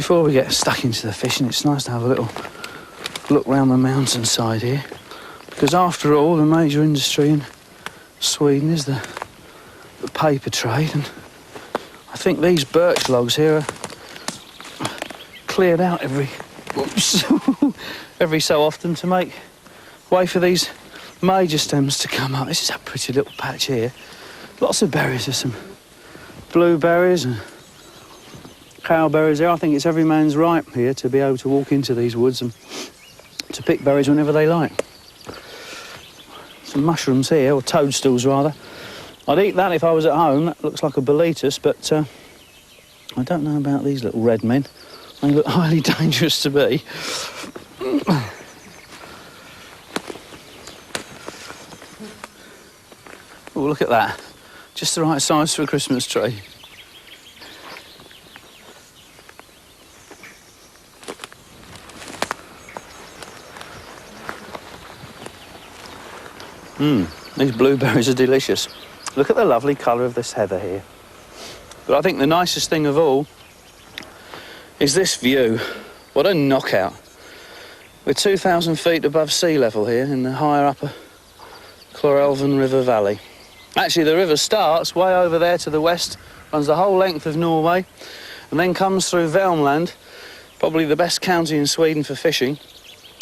before we get stuck into the fishing, it's nice to have a little look round the mountainside here, because after all, the major industry in Sweden is the paper trade, and I think these birch logs here are cleared out every so often to make way for these major stems to come up. This is a pretty little patch here. Lots of berries. There's some blueberries and cowberries there. I think it's every man's right here to be able to walk into these woods and to pick berries whenever they like. Some mushrooms here, or toadstools rather. I'd eat that if I was at home. That looks like a boletus, but I don't know about these little red men. They look highly dangerous to me. Oh, look at that. Just the right size for a Christmas tree. These blueberries are delicious. Look at the lovely colour of this heather here. But I think the nicest thing of all is this view. What a knockout. We're 2,000 feet above sea level here in the higher upper Chlorelven River Valley. Actually, the river starts way over there to the west, runs the whole length of Norway, and then comes through Varmland, probably the best county in Sweden for fishing,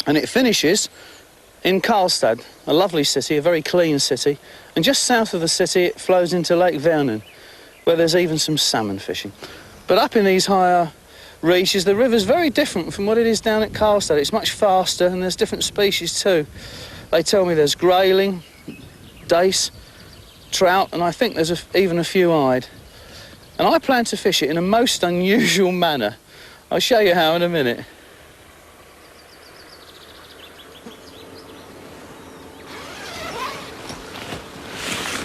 and it finishes in Karlstad, a lovely city, a very clean city, and just south of the city it flows into Lake Vänern, where there's even some salmon fishing. But up in these higher reaches, the river's very different from what it is down at Karlstad. It's much faster, and there's different species too. They tell me there's grayling, dace, trout, and I think there's even a few eyed. And I plan to fish it in a most unusual manner. I'll show you how in a minute.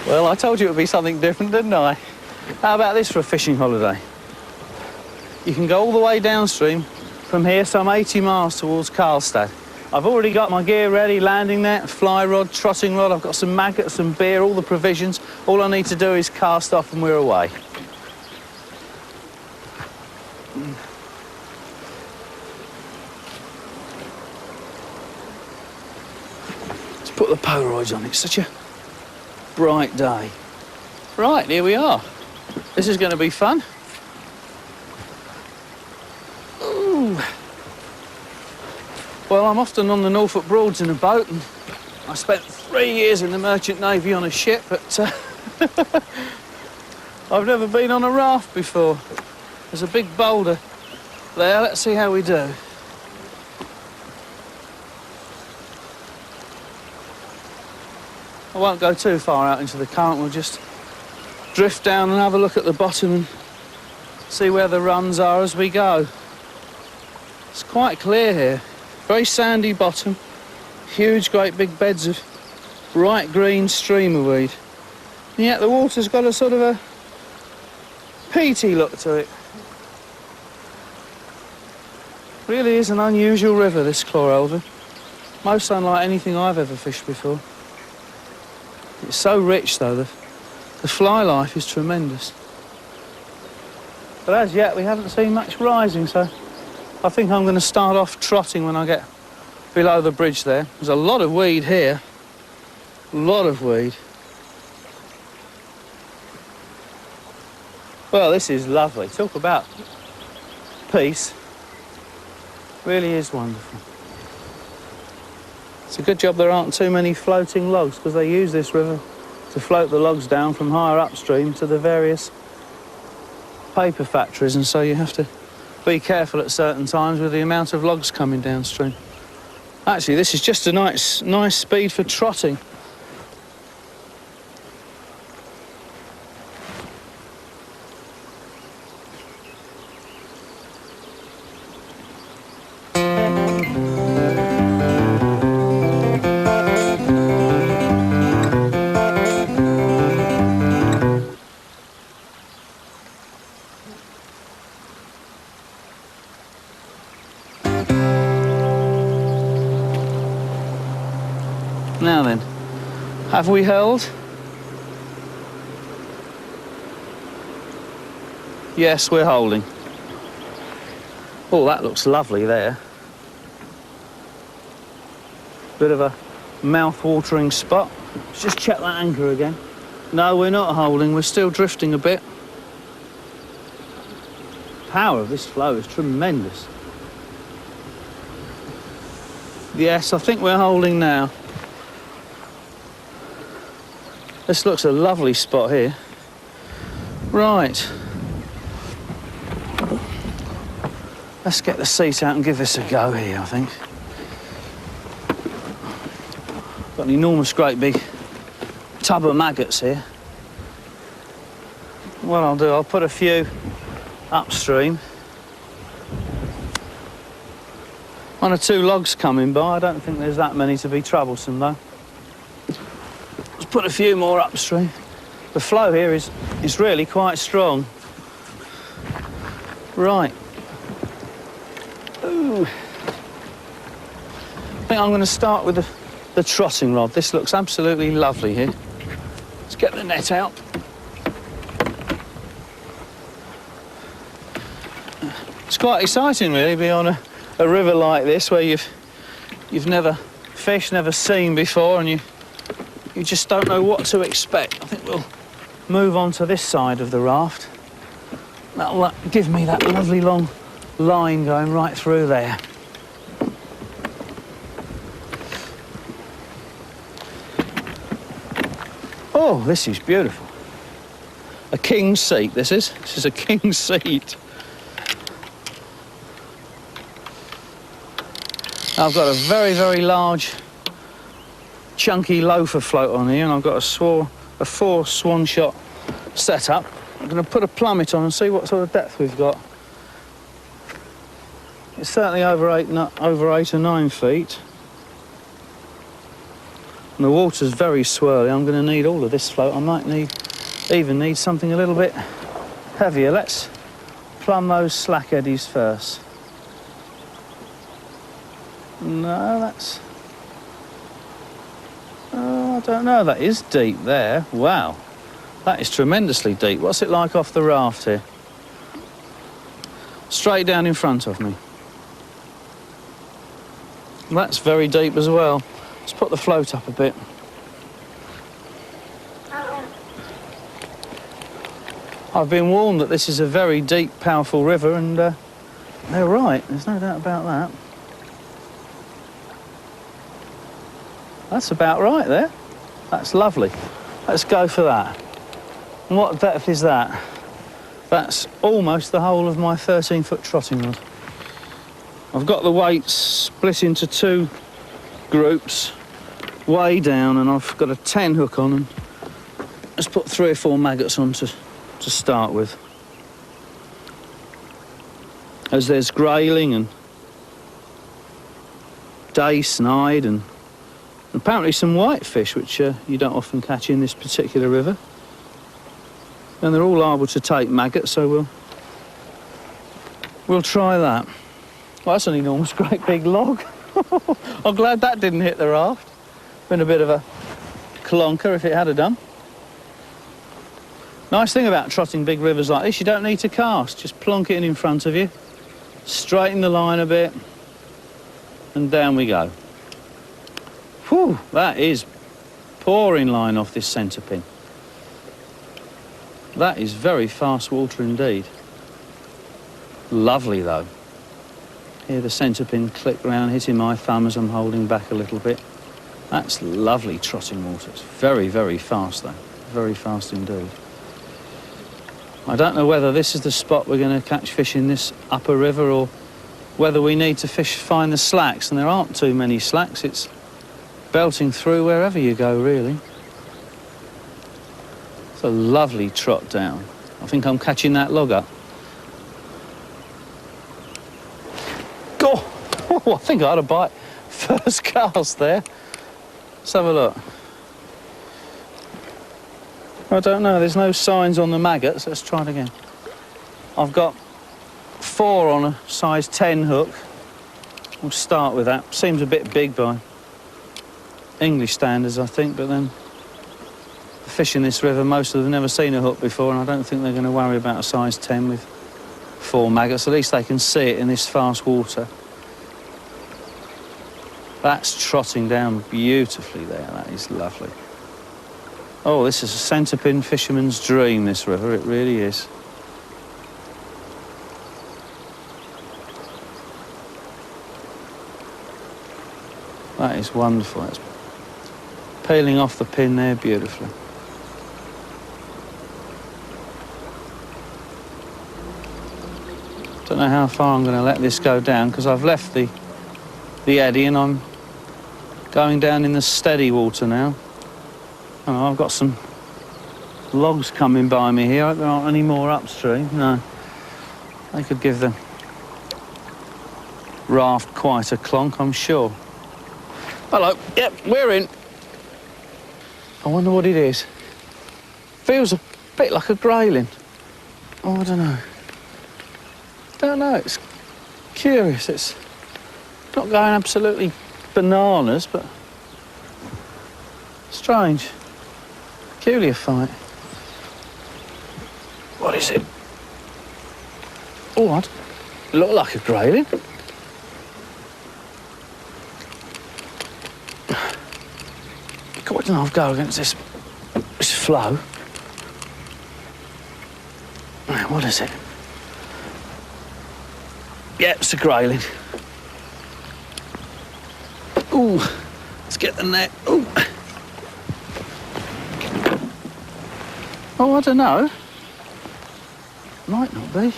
Well, I told you it would be something different, didn't I? How about this for a fishing holiday? You can go all the way downstream from here, some 80 miles towards Karlstad. I've already got my gear ready, landing net, fly rod, trotting rod. I've got some maggots, some beer, all the provisions. All I need to do is cast off and we're away. Let's put the Polaroids on. It's such a bright day. Right, here we are. This is going to be fun. Ooh. Well, I'm often on the Norfolk Broads in a boat, and I spent 3 years in the Merchant Navy on a ship, but I've never been on a raft before. There's a big boulder there. Let's see how we do. I won't go too far out into the current. We'll just drift down and have a look at the bottom and see where the runs are as we go. It's quite clear here. Very sandy bottom, huge great big beds of bright green streamer weed. And yet the water's got a sort of a peaty look to it. Really is an unusual river, this Chlorelven. Most unlike anything I've ever fished before. It's so rich though, the fly life is tremendous. But as yet we haven't seen much rising, so I think I'm going to start off trotting when I get below the bridge there. There's a lot of weed here. A lot of weed. Well, this is lovely. Talk about peace. Really is wonderful. It's a good job there aren't too many floating logs, because they use this river to float the logs down from higher upstream to the various paper factories, and so you have to be careful at certain times with the amount of logs coming downstream. Actually, this is just a nice speed for trotting. Now then, have we held? Yes, we're holding. Oh, that looks lovely there. Bit of a mouth-watering spot. Let's just check that anchor again. No, we're not holding, we're still drifting a bit. Power of this flow is tremendous. Yes, I think we're holding now. This looks a lovely spot here. Right. Let's get the seat out and give this a go here, I think. Got an enormous, great big tub of maggots here. What I'll do, I'll put a few upstream. One or two logs coming by. I don't think there's that many to be troublesome, though. Let's put a few more upstream. The flow here is really quite strong. Right. Ooh. I think I'm going to start with the trotting rod. This looks absolutely lovely here. Let's get the net out. It's quite exciting, really, be on a river like this where you've never fished, never seen before, and you just don't know what to expect. I think we'll move on to this side of the raft. That'll give me that lovely long line going right through there. Oh, this is beautiful. A king's seat, this is. This is a king's seat. I've got a very, very large, chunky loafer float on here, and I've got a 4 swan shot setup. I'm going to put a plummet on and see what sort of depth we've got. It's certainly over 8 or 9 feet. And the water's very swirly. I'm going to need all of this float. I might even need something a little bit heavier. Let's plumb those slack eddies first. No, that's... Oh, I don't know. That is deep there. Wow. That is tremendously deep. What's it like off the raft here? Straight down in front of me. That's very deep as well. Let's put the float up a bit. I've been warned that this is a very deep, powerful river, and they're right. There's no doubt about that. That's about right there. That's lovely. Let's go for that. And what depth is that? That's almost the whole of my 13-foot trotting rod. I've got the weights split into 2 groups way down, and I've got a 10 hook on, and let's put 3 or 4 maggots on to start with. As there's grayling and dace and eyed and apparently some whitefish, which you don't often catch in this particular river. And they're all able to take maggots, so we'll try that. Well, that's an enormous, great big log. I'm glad that didn't hit the raft. Been a bit of a clonker if it had done. Nice thing about trotting big rivers like this, you don't need to cast. Just plonk it in front of you, straighten the line a bit, and down we go. Whew, that is pouring line off this centre pin. That is very fast water indeed. Lovely though. Hear the centre pin click round, hitting my thumb as I'm holding back a little bit. That's lovely trotting water. It's very, very fast though. Very fast indeed. I don't know whether this is the spot we're going to catch fish in this upper river, or whether we need to find the slacks, and there aren't too many slacks. It's belting through wherever you go, really. It's a lovely trot down. I think I'm catching that log up. Oh, I think I had a bite first cast there. Let's have a look. I don't know, there's no signs on the maggots. Let's try it again. I've got 4 on a size 10 hook. We'll start with that. Seems a bit big by English standards, I think, but then the fish in this river, most of them have never seen a hook before, and I don't think they're going to worry about a size 10 with for maggots. At least they can see it in this fast water. That's trotting down beautifully there. That is lovely. Oh, this is a centre-pin fisherman's dream, this river. It really is. That is wonderful. That's peeling off the pin there beautifully. Don't know how far I'm going to let this go down because I've left the eddy and I'm going down in the steady water now. Oh, I've got some logs coming by me here. There aren't any more upstream. No. They could give the raft quite a clonk, I'm sure. Hello. Yep, we're in. I wonder what it is. Feels a bit like a grayling. Oh, I don't know. Don't know. It's curious. It's not going absolutely bananas, but strange. Peculiar fight. What is it? Oh, what? Look like a grayling. God, I'll go against this flow. Right, what is it? Yeah, it's a grayling. Ooh, let's get the net. Ooh. Oh, I don't know. Might not be.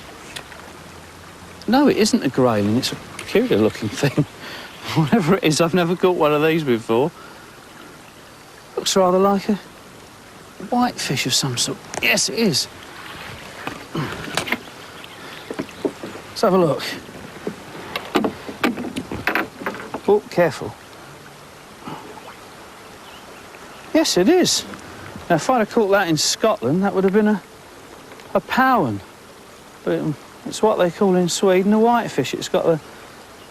No, it isn't a grayling. It's a peculiar-looking thing. Whatever it is, I've never caught one of these before. Looks rather like a whitefish of some sort. Yes, it is. Let's have a look. Oh, careful. Yes, it is. Now, if I'd have caught that in Scotland, that would have been a powan. But it's what they call in Sweden a whitefish. It's got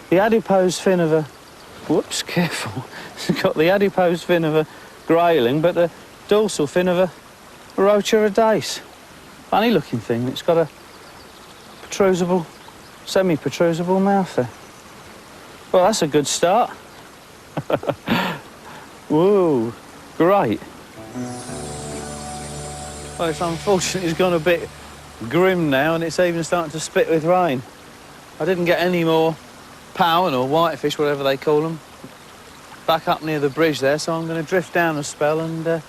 the adipose fin of a... Whoops, careful. It's got the adipose fin of a grayling, but the dorsal fin of a rocha dace. Funny-looking thing. It's got a protrusible, semi-protrusible mouth there. Well, that's a good start. Whoa, great. Well, it's unfortunate it's gone a bit grim now and it's even starting to spit with rain. I didn't get any more powan or whitefish, whatever they call them, back up near the bridge there, so I'm going to drift down a spell and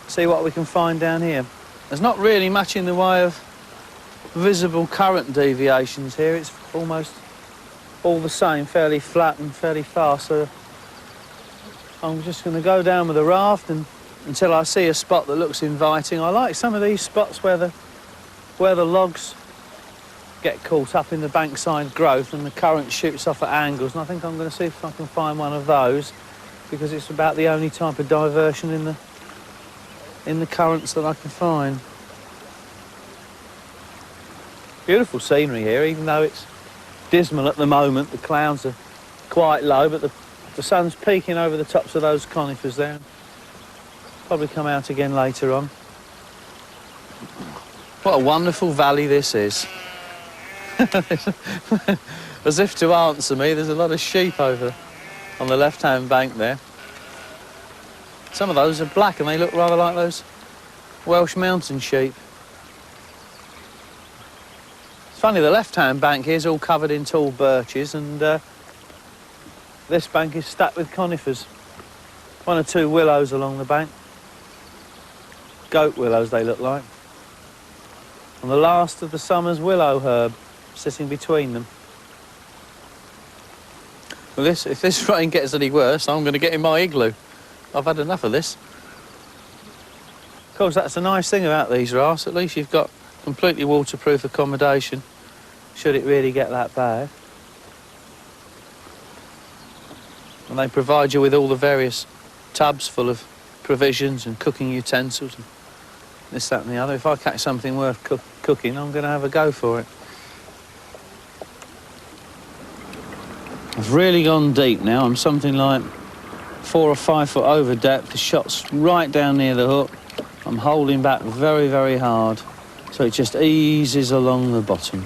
see what we can find down here. There's not really much in the way of visible current deviations here. It's almost all the same, fairly flat and fairly fast, so I'm just going to go down with the raft and until I see a spot that looks inviting. I like some of these spots where the logs get caught up in the bankside growth and the current shoots off at angles, and I think I'm going to see if I can find one of those because it's about the only type of diversion in the currents that I can find. Beautiful scenery here, even though it's dismal at the moment. The clouds are quite low, but the sun's peeking over the tops of those conifers there. Probably come out again later on. What a wonderful valley this is. As if to answer me, there's a lot of sheep over on the left-hand bank there. Some of those are black and they look rather like those Welsh mountain sheep. It's funny, the left-hand bank here is all covered in tall birches and this bank is stacked with conifers. One or two willows along the bank. Goat willows they look like. And the last of the summer's willow herb sitting between them. Well, if this rain gets any worse, I'm going to get in my igloo. I've had enough of this. Of course, that's the nice thing about these rafts. At least you've got completely waterproof accommodation, should it really get that bad. And they provide you with all the various tubs full of provisions and cooking utensils and this, that and the other. If I catch something worth cooking, I'm going to have a go for it. I've really gone deep now. I'm something like 4 or 5 foot over depth. The shot's right down near the hook. I'm holding back very, very hard So it just eases along the bottom.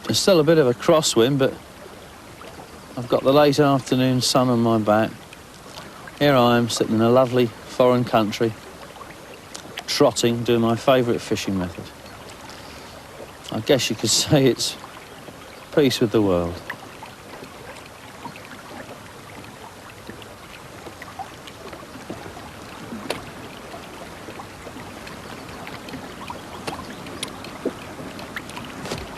There's still a bit of a crosswind, but I've got the late afternoon sun on my back. Here I am sitting in a lovely foreign country, trotting, doing my favourite fishing method. I guess you could say it's peace with the world.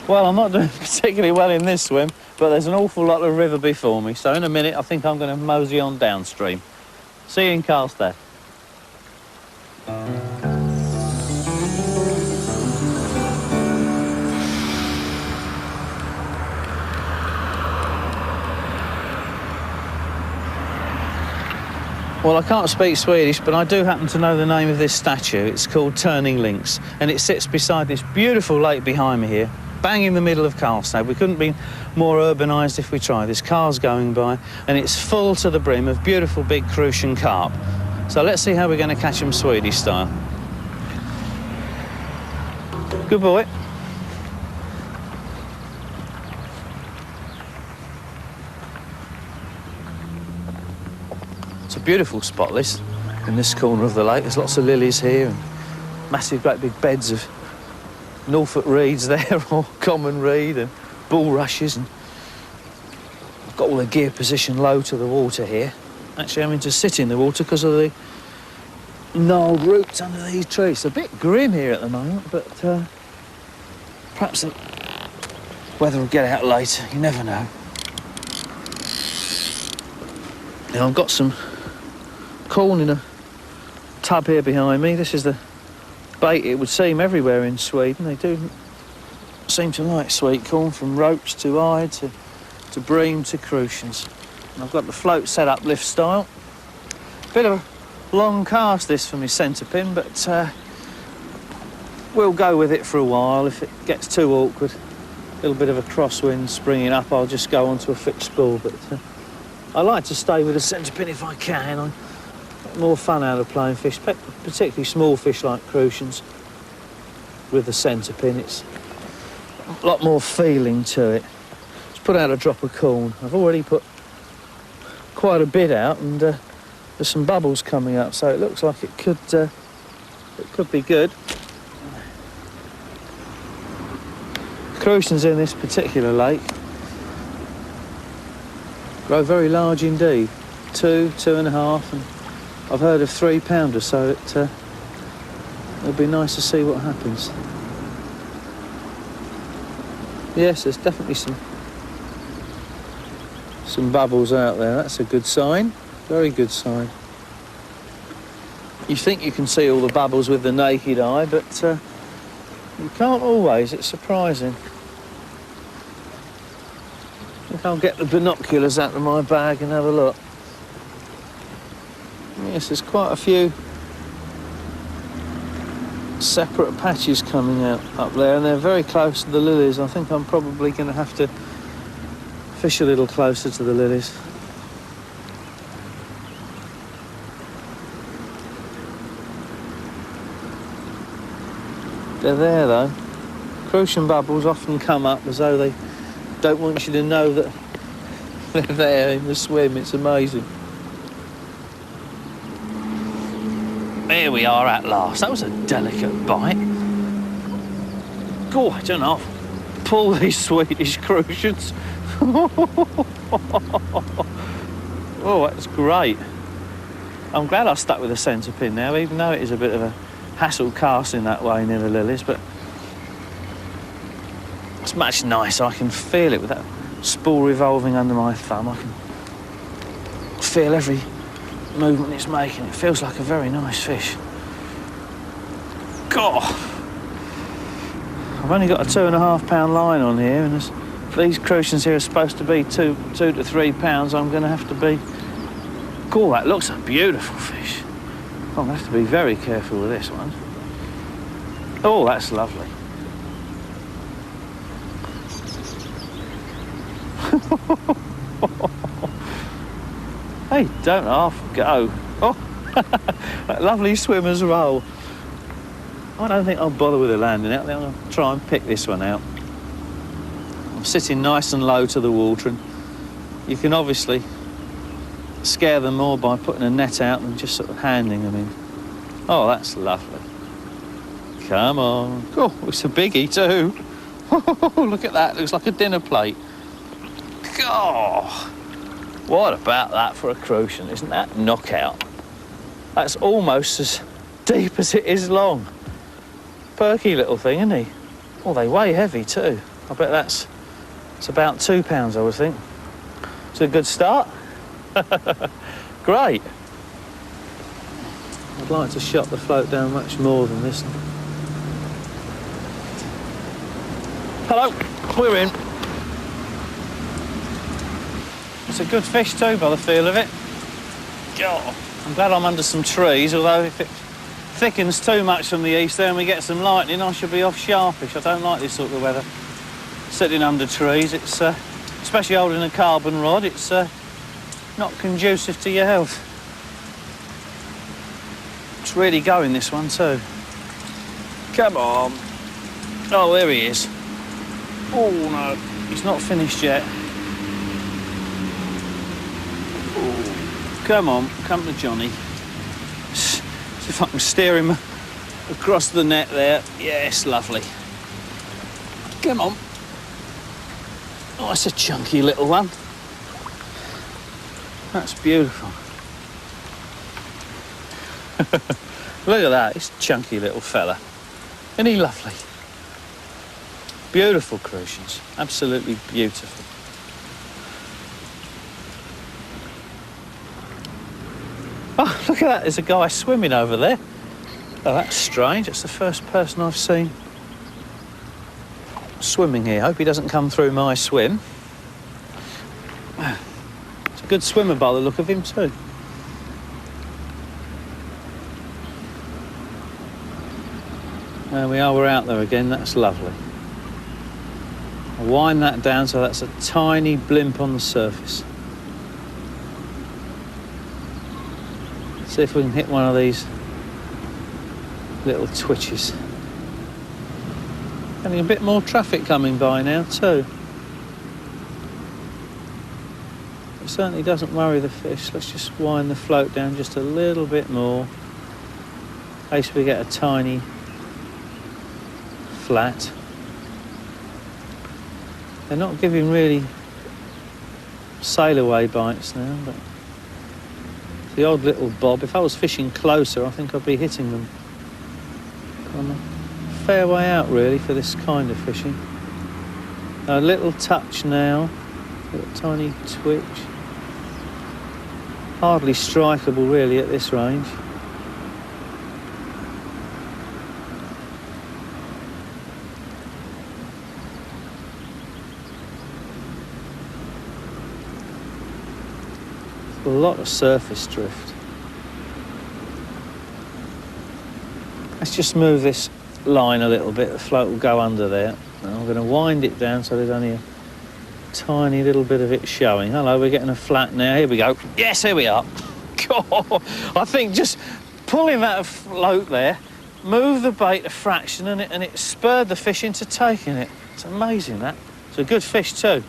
Well, I'm not doing particularly well in this swim, but there's an awful lot of river before me, so in a minute I think I'm going to mosey on downstream. See you in Karlstad. Well, I can't speak Swedish, but I do happen to know the name of this statue. It's called Turning Links, and it sits beside this beautiful lake behind me here, bang in the middle of Karlstad. We couldn't be more urbanised if we tried. There's cars going by, and it's full to the brim of beautiful big crucian carp. So let's see how we're going to catch them Swedish style. Good boy. It's a beautiful spot, this, in this corner of the lake. There's lots of lilies here, and massive, great big beds of Norfolk reeds there, or common reed, and bulrushes, and I've got all the gear positioned low to the water here. Actually having to sit in the water because of the gnarled roots under these trees. It's a bit grim here at the moment, but perhaps the weather will get out later, you never know. Now I've got some corn in a tub here behind me. This is the bait, it would seem, everywhere in Sweden. They do seem to like sweet corn, from ropes to eye to bream to crucians. And I've got the float set up lift style. Bit of a long cast this for my centre pin, but we'll go with it for a while. If it gets too awkward, a little bit of a crosswind springing up, I'll just go onto a fixed spool. But I like to stay with a centre pin if I can. I get more fun out of playing fish, particularly small fish like crucians. With the centre pin, it's a lot more feeling to it. Let's put out a drop of corn. I've already put quite a bit out, and there's some bubbles coming up, so it looks like it could be good. Crucians in this particular lake grow very large indeed, 2, 2.5, and I've heard of 3 pounders, so it'll be nice to see what happens. Yes, there's definitely some bubbles out there. That's a good sign, very good sign. You think you can see all the bubbles with the naked eye, but you can't always. It's surprising. I think I'll get the binoculars out of my bag and have a look. Yes, there's quite a few separate patches coming out up there, and they're very close to the lilies. I think I'm probably going to have to fish a little closer to the lilies. They're there though. Crucian bubbles often come up as though they don't want you to know that they're there in the swim. It's amazing. Here we are at last. That was a delicate bite. God, I don't know. Pull these Swedish crucians. Oh, that's great. I'm glad I stuck with the centre pin now, even though it is a bit of a hassle casting that way near the lilies, but it's much nicer. I can feel it with that spool revolving under my thumb. I can feel every movement it's making. It feels like a very nice fish. God, I've only got a 2.5 pound line on here, and these crucians here are supposed to be 2 to 3 pounds. I'm going to have to be. God, that looks a beautiful fish. I'm going to have to be very careful with this one. Oh, that's lovely. Hey, don't half go. Oh, that lovely swimmer's roll. I don't think I'll bother with a landing out. I'll try and pick this one out. I'm sitting nice and low to the water, and you can obviously scare them more by putting a net out and just sort of handing them in. Oh, that's lovely. Come on. Oh, it's a biggie too. Oh, look at that. Looks like a dinner plate. Oh, what about that for a crucian? Isn't that knockout? That's almost as deep as it is long. Perky little thing, isn't he? Oh, they weigh heavy too. I bet it's about 2 pounds, I would think. It's a good start. Great. I'd like to shut the float down much more than this. Hello, we're in. It's a good fish too, by the feel of it. Oh, I'm glad I'm under some trees, although if it thickens too much from the east there and we get some lightning, I should be off sharpish. I don't like this sort of weather. Sitting under trees, it's especially holding a carbon rod, it's not conducive to your health. It's really going, this one too. Come on. Oh, there he is. Oh no, he's not finished yet. Oh, come on, come to Johnny. See if I can steer him across the net there. Yes, lovely. Come on. Oh, it's a chunky little one. That's beautiful. Look at that, it's a chunky little fella. Isn't he lovely? Beautiful crucians, absolutely beautiful. Oh, look at that, there's a guy swimming over there. Oh, that's strange, it's the first person I've seen swimming here. Hope he doesn't come through my swim. It's a good swimmer by the look of him too. There we are, we're out there again, that's lovely. I'll wind that down so that's a tiny blimp on the surface. See if we can hit one of these little twitches. Getting a bit more traffic coming by now too. It certainly doesn't worry the fish. Let's just wind the float down just a little bit more. In case we get a tiny flat. They're not giving really sail away bites now, but the odd little bob. If I was fishing closer, I think I'd be hitting them. I'm a fair way out really for this kind of fishing. A little touch now, a little tiny twitch. Hardly strikeable really at this range. A lot of surface drift. Let's just move this line a little bit. The float will go under there. And I'm going to wind it down so there's only a tiny little bit of it showing. Hello, we're getting a flat now. Here we go. Yes, here we are. God, I think just pulling that float there, move the bait a fraction and it spurred the fish into taking it. It's amazing, that. It's a good fish too.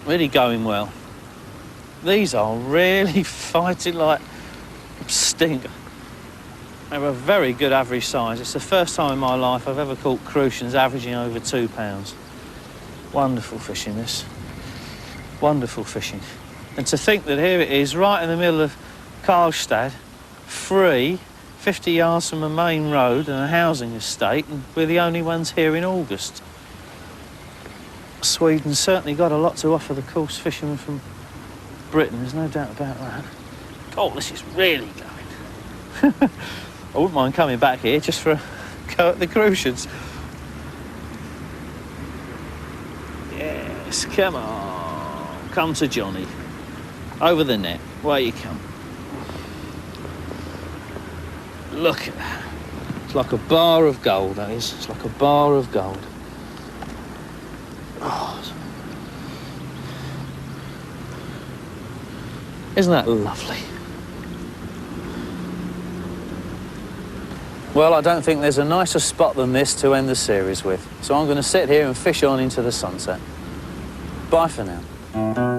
Really going well. These are really fighting like stinker. They're a very good average size. It's the first time in my life I've ever caught crucians averaging over 2 pounds. Wonderful fishing, this. Wonderful fishing. And to think that here it is, right in the middle of Karlstad, free, 50 yards from a main road and a housing estate, and we're the only ones here in August. Sweden's certainly got a lot to offer the coarse fishermen from Britain, there's no doubt about that. Oh, this is really going. I wouldn't mind coming back here just for a go at the crucians. Yes, come on. Come to Johnny. Over the net. Where you come. Look at that. It's like a bar of gold, that is. It's like a bar of gold. Oh, isn't that lovely? Well, I don't think there's a nicer spot than this to end the series with. So I'm going to sit here and fish on into the sunset. Bye for now.